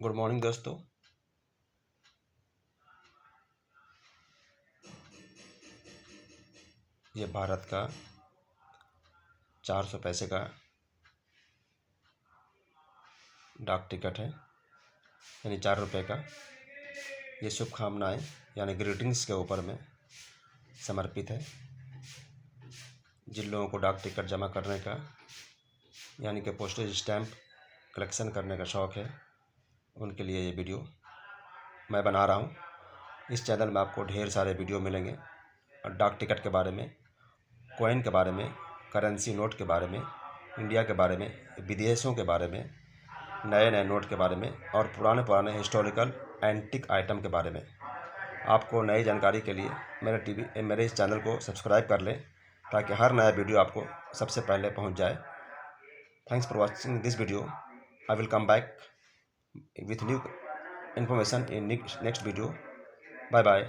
Good morning दोस्तों। ये भारत का 400 पैसे का डाक टिकट है, यानी 4 रुपये का। ये शुभकामनाएँ यानी ग्रीटिंग्स के ऊपर में समर्पित है। जिन लोगों को डाक टिकट जमा करने का यानी कि पोस्टेज स्टैम्प कलेक्शन करने का शौक़ है, उनके लिए ये वीडियो मैं बना रहा हूँ। इस चैनल में आपको ढेर सारे वीडियो मिलेंगे और डाक टिकट के बारे में, कॉइन के बारे में, करेंसी नोट के बारे में, इंडिया के बारे में, विदेशों के बारे में, नए नए नोट के बारे में और पुराने हिस्टोरिकल एंटिक आइटम के बारे में। आपको नई जानकारी के लिए मेरे इस चैनल को सब्सक्राइब कर लें ताकि हर नया वीडियो आपको सबसे पहले पहुंच जाए। Thanks for watching this video. I will come back with new information in next video. Bye bye.